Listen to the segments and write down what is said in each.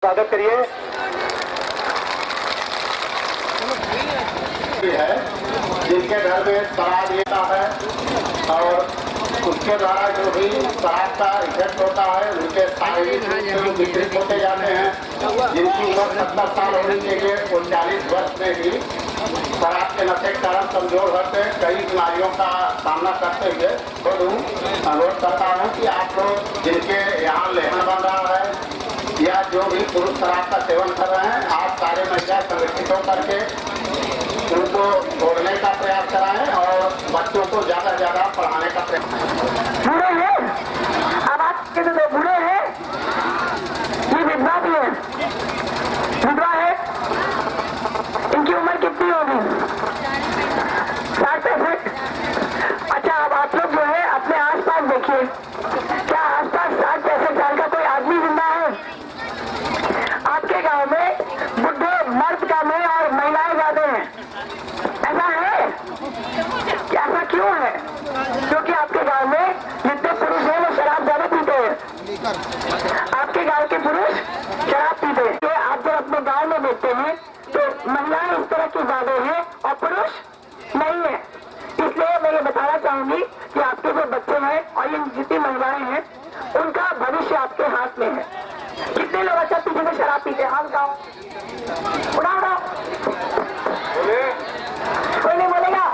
स्वागत करिए। है जिनके घर में शराब लेता है और उसके द्वारा जो भी शराब का इफेक्ट होता है उनके शारीरिक रूप से विकृत होते जाते हैं। जिनकी उम्र 70 साल होनी चाहिए वो 40 वर्ष में ही शराब के नशे के कारण कमजोर होते हैं, कई बीमारियों का सामना करते हुए खुद अनुरोध करता हूँ कि आप लोग जिनके यहाँ लेहन बन रहा है या जो भी पुरुष शराब का सेवन कर रहे हैं, आप सारे महिला संगठित होकर के उनको छोड़ने का प्रयास कराएं और बच्चों को ज्यादा से ज्यादा पढ़ाने का प्रयास। बूढ़े हैं, अब आपके जो बूढ़े हैं ये विधवा भी है, विधवा है, इनकी उम्र कितनी होगी? 60-65। अच्छा, अब आप लोग जो है अपने आसपास देखिए, क्या आसपास 60-65 साल का कोई आदमी जिंदा है? आपके गांव में बुढ़े मर्द कम है और महिलाएं ज्यादा हैं, ऐसा है? ऐसा क्यों है? क्योंकि आपके गांव में जितने पुरुष हैं वो शराब ज्यादा पीते हैं। आपके गांव के पुरुष शराब पीते हैं। ये आप जब अपने गांव में देखते हैं तो महिलाएं इस तरह की ज्यादा हैं और पुरुष नहीं है। इसलिए मैं ये बताना चाहूंगी कि आपके जो बच्चे हैं और ये जितनी महिलाएं हैं उनका भविष्य आपके हाथ में है। कितने लोग अच्छा पीछे में शराब पीते हैं? हाँ बताओ, उड़ाओ उड़ाओ, कोई नहीं बोलेगा,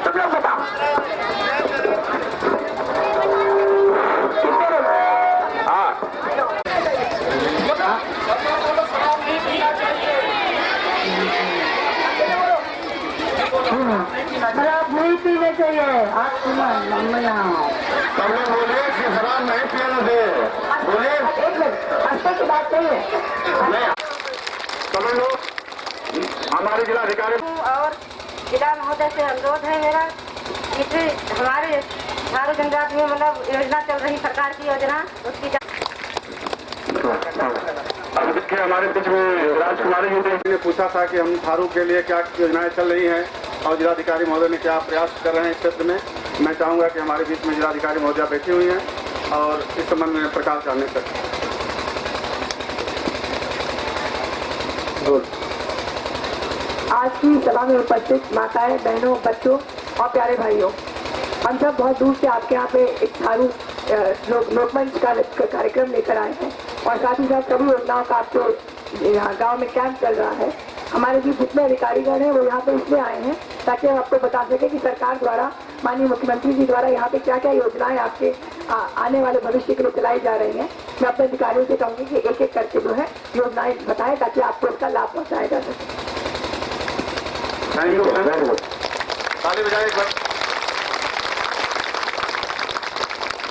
तुम लोग बताओ कितने लोग? हाँ, शराब नहीं पीने चाहिए। आप सुनो, सब लोग बोलिए कि शराब नहीं पीने दे, बोलिए एक मिनट, अच्छे की बात नहीं है। समझ लो, हमारे जिलाधिकारी और जिला महोदय से अनुरोध है मेरा कि हमारे झारू जनजाति में मतलब योजना चल रही, सरकार की योजना, उसकी देखिए हमारे बीच में राजकुमारी जी ने पूछा था कि हम थारू के लिए क्या योजनाएं चल रही हैं और जिलाधिकारी महोदय ने क्या प्रयास कर रहे हैं इस क्षेत्र में। मैं चाहूंगा कि हमारे बीच में जिलाधिकारी महोदया बैठी हुई हैं और इस संबंध में प्रकाश डालने तक। आज की सभा में उपस्थित माताएं, बहनों, बच्चों और प्यारे भाइयों, हम सब बहुत दूर से आपके यहाँ पे एक थारू लोकमंच का कार्यक्रम लेकर आए हैं और साथ ही साथ सभी योजनाओं का आपको यहाँ गाँव में कैंप चल रहा है। हमारे जो जितने अधिकारीगण हैं वो यहाँ पे इसलिए आए हैं ताकि हम आपको बता सके कि सरकार द्वारा, माननीय मुख्यमंत्री जी द्वारा यहाँ पे क्या क्या योजनाएं आपके आने वाले भविष्य के लिए चलाई जा रही हैं। मैं अपने अधिकारियों से कहूँगी कि एक एक करके जो है योजनाएं बताएं ताकि आपको उसका लाभ पहुँचाया जा सके। ताली बजाए एक बार।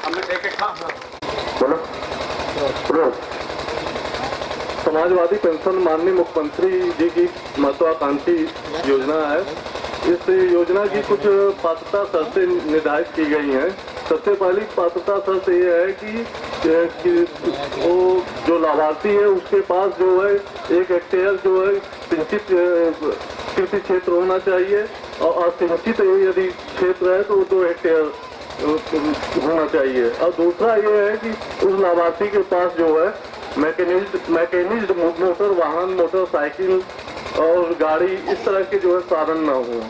हमने एक बोलो। समाजवादी पेंशन माननीय मुख्यमंत्री जी की महत्वाकांक्षी योजना है। इस योजना की कुछ पात्रता शर्तें निर्धारित की गई हैं। सबसे पहली पात्रता शर्त ये है कि वो जो लाभार्थी है उसके पास जो है 1 हेक्टेयर जो है सिंचित कृषि क्षेत्र होना चाहिए और असिंचित यदि क्षेत्र है तो 2 हेक्टेयर होना चाहिए। और दूसरा ये है कि उस लाभार्थी के पास जो है मैकेनिज्ड मोटर वाहन, मोटरसाइकिल और गाड़ी इस तरह के जो है साधन न हो।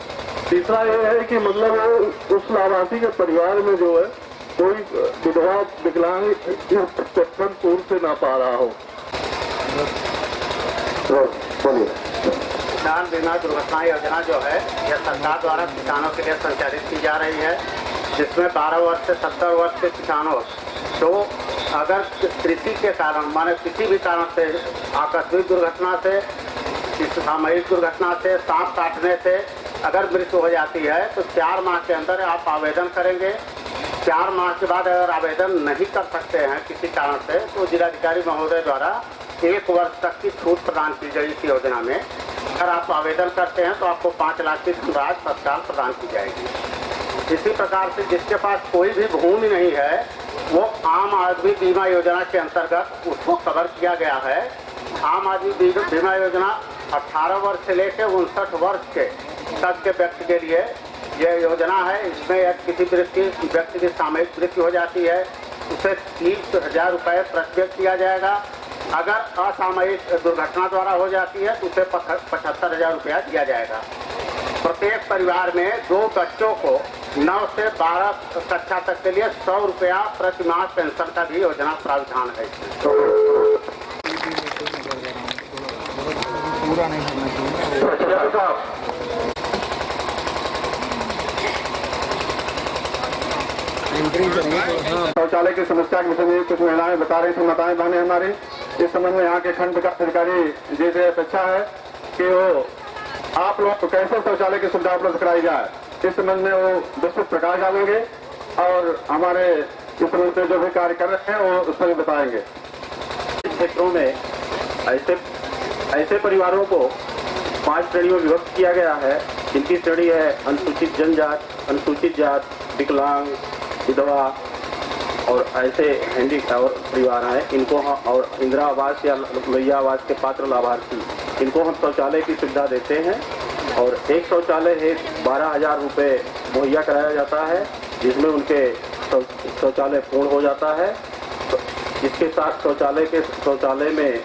तीसरा ये है कि मतलब उस लाभार्थी के परिवार में जो है कोई विधवा विकलांग बचपन पूर्व से ना पा रहा हो। किसान बीमा दुर्घटना योजना जो है यह सरकार द्वारा किसानों के लिए संचालित की जा रही है, जिसमें 12 वर्ष से 70 वर्ष के किसानों तो अगर कृषि के कारण माने किसी भी कारण से आकस्मिक दुर्घटना से, सामूहिक दुर्घटना से, सांप काटने से अगर मृत्यु हो जाती है तो 4 माह के अंदर आप आवेदन करेंगे। 4 माह के बाद अगर आवेदन नहीं कर सकते हैं किसी कारण से तो जिलाधिकारी महोदय द्वारा 1 वर्ष तक की छूट प्रदान की गई इस योजना में। अगर आप आवेदन करते हैं तो आपको 5 लाख की धनराशि तत्काल प्रदान की जाएगी। इसी प्रकार से जिसके पास कोई भी भूमि नहीं है वो आम आदमी बीमा योजना के अंतर्गत उसको कवर किया गया है। आम आदमी बीमा योजना 18 वर्ष से लेकर 59 वर्ष के तक के व्यक्ति के लिए यह योजना है। इसमें किसी व्यक्ति की सामयिक मृत्यु हो जाती है उसे 30,000 रुपये प्रति व्यक्ति दिया जाएगा। अगर असामयिक दुर्घटना द्वारा हो जाती है तो उसे 75,000 रुपया दिया जाएगा। प्रत्येक परिवार में 2 बच्चों को 9 से 12 कक्षा तक के लिए 100 रुपया प्रति माह पेंशन का भी योजना प्रावधान है। शौचालय की समस्या के विषय में कुछ महिलाएं बता रही थी, माताएं बहनें हमारी। इस संबंध में यहाँ के खंड विकास अधिकारी जी से अपेक्षा है कि वो आप लोग को कैसे शौचालय की सुविधा उपलब्ध कराई जाए, इस संबंध में वो विस्तृत प्रकाश डालेंगे और हमारे इस संबंध में जो भी कार्य कर रहे हैं वो उस पर बताएंगे। क्षेत्रों में ऐसे परिवारों को 5 श्रेणियों में विभक्त किया गया है। इनकी श्रेणी है अनुसूचित जनजात, अनुसूचित जात, विकलांग, विधवा और ऐसे हैंडीकैप परिवार हैं। इनको हम और इंदिरा आवास या लोहिया आवास के पात्र लाभार्थी, इनको हम शौचालय की सुविधा देते हैं और एक शौचालय है 12,000 रुपये मुहैया कराया जाता है, जिसमें उनके शौचालय पूर्ण हो जाता है। तो इसके साथ शौचालय में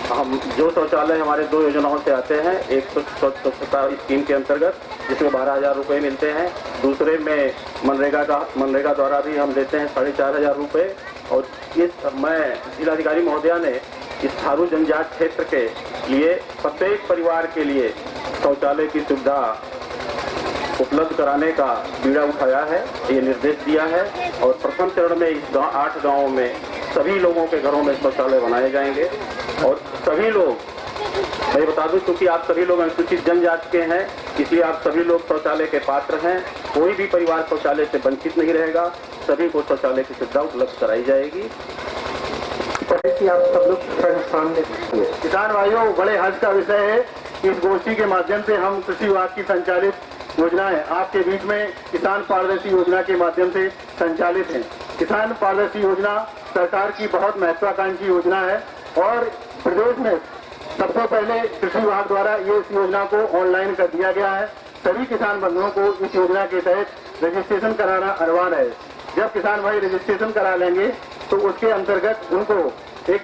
हम जो शौचालय हमारे 2 योजनाओं से आते हैं, एक स्वच्छता स्कीम के अंतर्गत जिसमें 12,000 रुपये मिलते हैं, दूसरे में मनरेगा द्वारा भी हम देते हैं 4,500 रुपये। और मैं जिलाधिकारी महोदया ने इस थारू जनजात क्षेत्र के लिए प्रत्येक परिवार के लिए शौचालय की सुविधा उपलब्ध कराने का बीड़ा उठाया है, ये निर्देश दिया है। और प्रथम चरण में इस 8 गाँवों में सभी लोगों के घरों में शौचालय बनाए जाएंगे और सभी लोग, मैं बता दूं क्योंकि आप सभी लोग अनुसूचित जनजाति के हैं, इसलिए आप सभी लोग शौचालय के पात्र हैं। कोई भी परिवार शौचालय से वंचित नहीं रहेगा, सभी को शौचालय की सुविधा उपलब्ध कराई जाएगी। आप सब लोग सामने किसान भाइयों, बड़े हर्ष का विषय है कि इस गोष्ठी के माध्यम से हम कृषि विभाग की संचालित योजनाएं आपके बीच में किसान पारदर्शी योजना के माध्यम से संचालित हैं। किसान पारदर्शी योजना सरकार की बहुत महत्वाकांक्षी योजना है और प्रदेश में सबसे पहले कृषि विभाग द्वारा ये इस योजना को ऑनलाइन कर दिया गया है। सभी किसान बंधुओं को इस योजना के तहत रजिस्ट्रेशन कराना अनिवार्य है। जब किसान भाई रजिस्ट्रेशन करा लेंगे तो उसके अंतर्गत उनको एक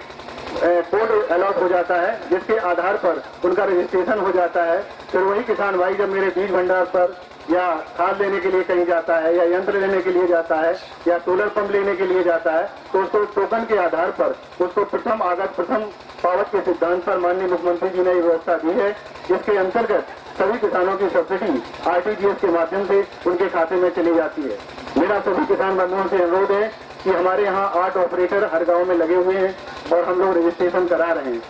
कोड अलॉट हो जाता है, जिसके आधार पर उनका रजिस्ट्रेशन हो जाता है। फिर वही किसान भाई जब मेरे बीज भंडार पर या खाद लेने के लिए कहीं जाता है या यंत्र लेने के लिए जाता है या सोलर पंप लेने के लिए जाता है तो उसको टोकन के आधार पर उसको प्रथम पावत के सिद्धांत पर माननीय मुख्यमंत्री जी ने व्यवस्था दी है, जिसके अंतर्गत सभी किसानों की सब्सिडी RTGS के माध्यम से उनके खाते में चली जाती है। मेरा सभी किसान बंधुओं से अनुरोध है कि हमारे यहाँ 8 ऑपरेटर हर गाँव में लगे हुए हैं और हम लोग रजिस्ट्रेशन करा रहे हैं।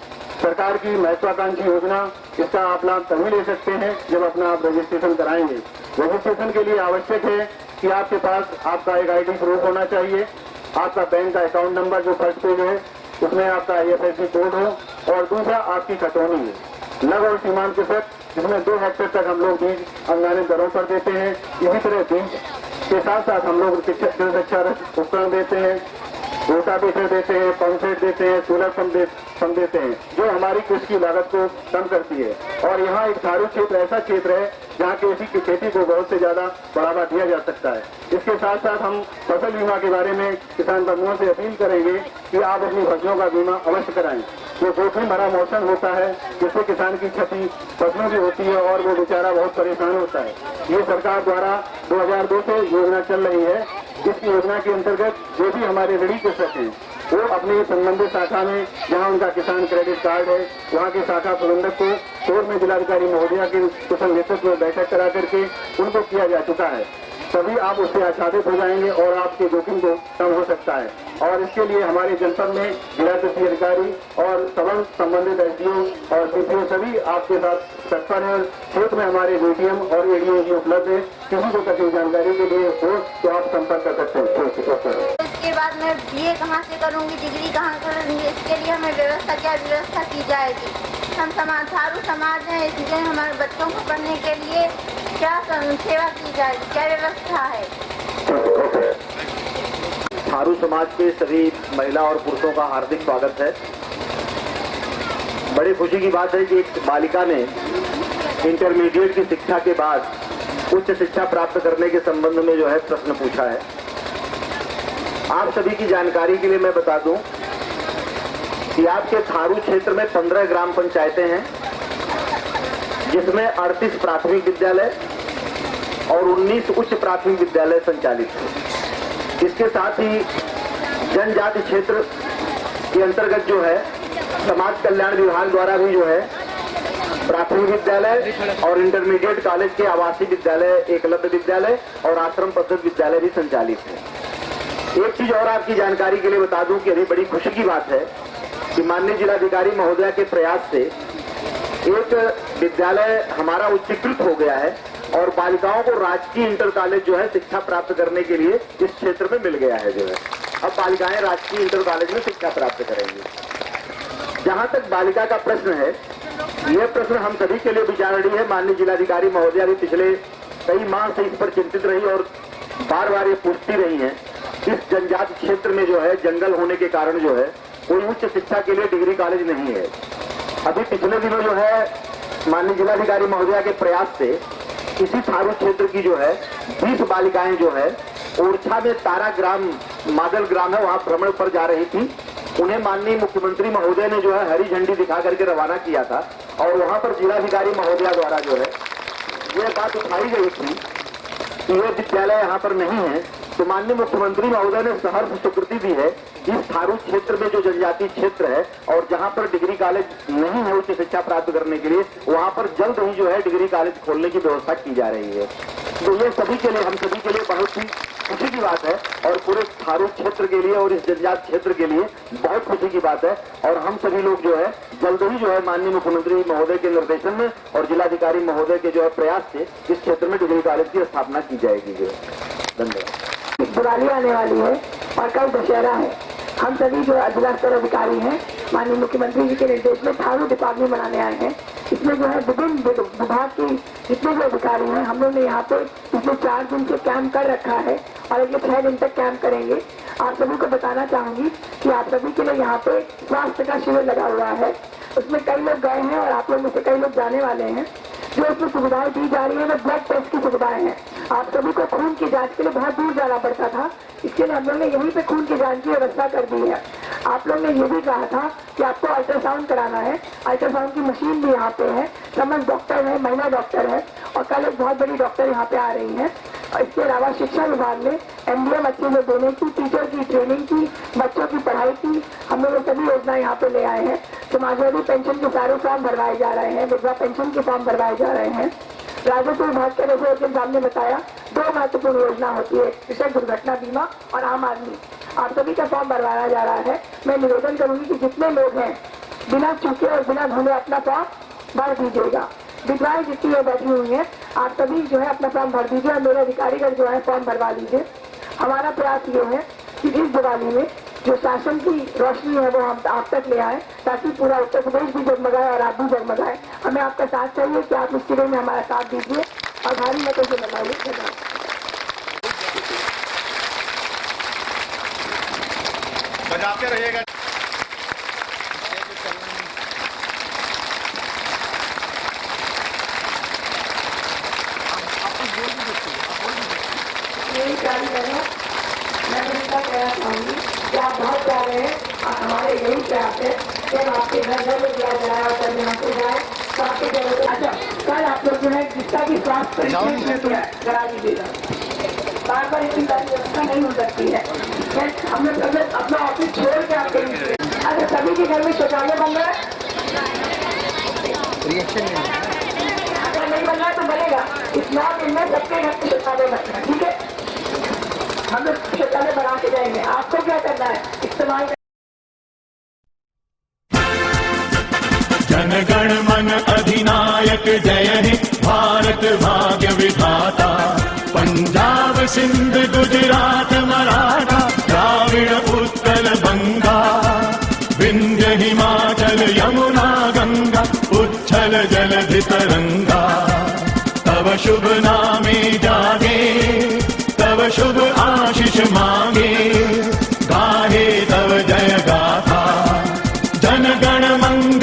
सरकार की महत्वाकांक्षी योजना, इसका आप लाभ तभी ले सकते हैं जब अपना आप रजिस्ट्रेशन कराएंगे। रजिस्ट्रेशन के लिए आवश्यक है कि आपके पास आपका एक ID प्रूफ होना चाहिए, आपका बैंक का अकाउंट नंबर जो फर्स्ट पेज है उसमें आपका IFSC कोड हो और दूसरा आपकी खतौनी है। लघु और सीमांत कृषक जिसमें 2 हेक्टेयर तक हम लोग बीज अनुदानित दरों पर देते हैं। इसी तरह बीज के साथ साथ हम लोग उपकरण देते हैं, रोटावेटर देते हैं, पंप सेट देते हैं, सोलर पंप देते हैं, जो हमारी कृषि की लागत को कम करती है। और यहाँ एक थारू क्षेत्र ऐसा क्षेत्र है जहाँ कृषि की खेती को बहुत से ज्यादा बढ़ावा दिया जा सकता है। इसके साथ साथ हम फसल बीमा के बारे में किसान बंधुओं से अपील करेंगे कि आप अपनी फसलों का बीमा अवश्य कराएं। जो जोखिम भरा मौसम होता है जिससे किसान की क्षति फसलों की होती है और वो बेचारा बहुत परेशान होता है। ये सरकार द्वारा 2002 से योजना चल रही है। इस योजना के अंतर्गत जो भी हमारे ऋणी कृषक हैं वो अपनी संबंधित शाखा में जहां उनका किसान क्रेडिट कार्ड है वहां की शाखा प्रबंधक को पूर्व में जिलाधिकारी महोदया के कुशल नेतृत्व में बैठक करा करके उनको किया जा चुका है। तभी आप उससे आच्छादित हो जाएंगे और आपके जोखिम को कम हो सकता है। और इसके लिए हमारे जनपद में जिला कृषि अधिकारी और संबंधित SDO और CPO सभी आपके साथ तत्पर है। क्षेत्र में हमारे DTM और ADO भी उपलब्ध है। किसी को कभी जानकारी के लिए हो तो आप संपर्क कर सकते हैं। उसके बाद मैं BA कहाँ से करूँगी, डिग्री कहाँ करूँगी, इसके लिए हमें व्यवस्था की जाएगी। हम थारू समाज हैं, इसलिए हमारे बच्चों को पढ़ने के लिए क्या सेवा की जाएगी, क्या व्यवस्था है। थारू समाज के सभी महिला और पुरुषों का हार्दिक स्वागत है। बड़ी खुशी की बात है कि एक बालिका ने इंटरमीडिएट की शिक्षा के बाद उच्च शिक्षा प्राप्त करने के संबंध में जो है प्रश्न पूछा है। आप सभी की जानकारी के लिए मैं बता दूं कि आपके थारू क्षेत्र में 15 ग्राम पंचायतें हैं, जिसमें 38 प्राथमिक विद्यालय और 19 उच्च प्राथमिक विद्यालय संचालित हैं। इसके साथ ही जनजाति क्षेत्र के अंतर्गत जो है समाज कल्याण विभाग द्वारा भी जो है प्राथमिक विद्यालय और इंटरमीडिएट कॉलेज के आवासीय विद्यालय, एकलव्य विद्यालय और आश्रम पद्धति विद्यालय भी संचालित है। एक चीज और आपकी जानकारी के लिए बता दूं कि अभी बड़ी खुशी की बात है कि माननीय जिलाधिकारी महोदया के प्रयास से एक विद्यालय हमारा उच्चीकृत हो गया है और बालिकाओं को राजकीय इंटर कॉलेज जो है शिक्षा प्राप्त करने के लिए इस क्षेत्र में मिल गया है। जो है अब बालिकाएं राजकीय इंटर कॉलेज में शिक्षा प्राप्त करेंगी। जहां तक बालिका का प्रश्न है, यह प्रश्न हम सभी के लिए विचारणीय है। माननीय जिलाधिकारी महोदया भी पिछले कई माह से इस पर चिंतित रही और बार बार ये पूछती रही हैं। इस जनजाति क्षेत्र में जो है जंगल होने के कारण जो है कोई उच्च शिक्षा के लिए डिग्री कॉलेज नहीं है। अभी पिछले दिनों जो है माननीय जिलाधिकारी महोदया के प्रयास से इसी थारू क्षेत्र की जो है 20 बालिकाएं जो है ओरछा में तारा ग्राम मादल ग्राम है, वहां भ्रमण पर जा रही थी। उन्हें माननीय मुख्यमंत्री महोदय ने जो है हरी झंडी दिखा करके रवाना किया था और वहां पर जिलाधिकारी महोदया द्वारा जो है यह बात उठाई गई थी कि यह विद्यालय यहाँ पर नहीं है। तो माननीय मुख्यमंत्री महोदय ने सहर्ष स्वीकृति दी है इस थारू क्षेत्र में जो जनजाति क्षेत्र है और जहां पर डिग्री कॉलेज नहीं है उच्च शिक्षा प्राप्त करने के लिए, वहां पर जल्द ही जो है डिग्री कॉलेज खोलने की व्यवस्था की जा रही है। तो ये सभी के लिए, हम सभी के लिए बहुत ही खुशी की बात है और पूरे थारू क्षेत्र के लिए और इस जनजाति क्षेत्र के लिए बहुत खुशी की बात है। और हम सभी लोग जो है जल्द ही जो है माननीय मुख्यमंत्री महोदय के निर्देशन में और जिलाधिकारी महोदय के जो है प्रयास से इस क्षेत्र में डिग्री कॉलेज की स्थापना की जाएगी। जो धन्यवाद। दिवाली आने वाली है और कल दशहरा है। हम सभी जो जिला स्तर अधिकारी हैं माननीय मुख्यमंत्री जी के निर्देश में थारू दीपावली मनाने आए हैं। इसमें जो है विभिन्न विभाग के जितने भी अधिकारी हैं, हम लोग ने यहाँ पे पिछले 4 दिन से कैंप कर रखा है और अगले 6 दिन तक कैंप करेंगे। आप सभी को बताना चाहूंगी कि आप सभी के लिए यहाँ पे स्वास्थ्य का शिविर लगा हुआ है। उसमें कई लोग गए हैं और आप लोग में से कई लोग जाने वाले हैं। जो इसमें सुविधाएं दी जा रही है वो ब्लड टेस्ट की सुविधाएं हैं। आप सभी को खून की जांच के लिए बहुत दूर जाना पड़ता था, इसके लिए हम लोग ने यहीं पे खून की जांच की व्यवस्था कर दी है। आप लोग ने ये भी कहा था कि आपको अल्ट्रासाउंड कराना है, अल्ट्रासाउंड की मशीन भी यहाँ पे है, समस्त डॉक्टर है, महिला डॉक्टर है और कल एक बहुत बड़ी डॉक्टर यहाँ पे आ रही है। और इसके अलावा शिक्षा विभाग ने MDM अच्छे से देने की, टीचर की ट्रेनिंग की, बच्चों की पढ़ाई की, हम लोग सभी योजना यहाँ पे ले आए हैं। समाजवादी पेंशन के सारे फॉर्म भरवाए जा रहे हैं, विधवा पेंशन के फॉर्म भरवाए जा रहे हैं। राजस्व विभाग के जैसे सामने बताया 2 महत्वपूर्ण योजना होती है, कृषक दुर्घटना बीमा और आम आदमी। आप सभी का फॉर्म भरवाया जा रहा है। मैं निवेदन करूंगी कि जितने लोग हैं बिना चूके और बिना भूले अपना फॉर्म भर दीजिएगा। विधवाएं जितनी बैठी हुई हैं आप सभी जो है अपना फॉर्म भर दीजिए और मेरे अधिकारीगण जो है फॉर्म भरवा लीजिए। हमारा प्रयास ये है कि इस दिवाली में जो शासन की रोशनी है वो हम आप तक ले आए ताकि पूरा उत्तर प्रदेश भी जगमगाए और आप भी जगमगाए। हमें आपका साथ चाहिए कि आप इस शिविर में हमारा साथ दीजिए और भारी मतों से बताइए। बजाते रहिएगा। यही प्यारी बहनों, मैं इनका कहना चाहूंगी कि आप बहुत प्यारे हैं और हमारे यही प्यार है कि हम आपके घर घर में दिया जाए और कल यहाँ पे जाए तो आपके जरूरत। अच्छा, कल आप लोग जो है जिसका भी स्वास्थ्य परीक्षण करा दीजिएगा। बार बार इतनी सारी व्यवस्था नहीं हो सकती है। हम लोग अपना ऑफिस छोड़ के आप करेंगे। अगर सभी के घर में शौचालय बन रहा है, अगर नहीं बन रहा है तो बनेगा। इस 9 दिन में सबके घर में शौचालय बनना है, ठीक है? हम लोग शौचालय बना के जाएंगे। आपको क्या करना है? इस्तेमाल। जनगण मन अधिनायक जय हे भारत भाग्य विधाता। पंजाब सिंध गुजरात मराठा द्राविड़ उत्कल बंगा, विंध्य हिमाचल यमुना गंगा उच्छल जलधि तरंगा। तव शुभ नामे जागे तव शुभ आशीष मांगे, गाहे तव जय गाथा। जनगण मंगल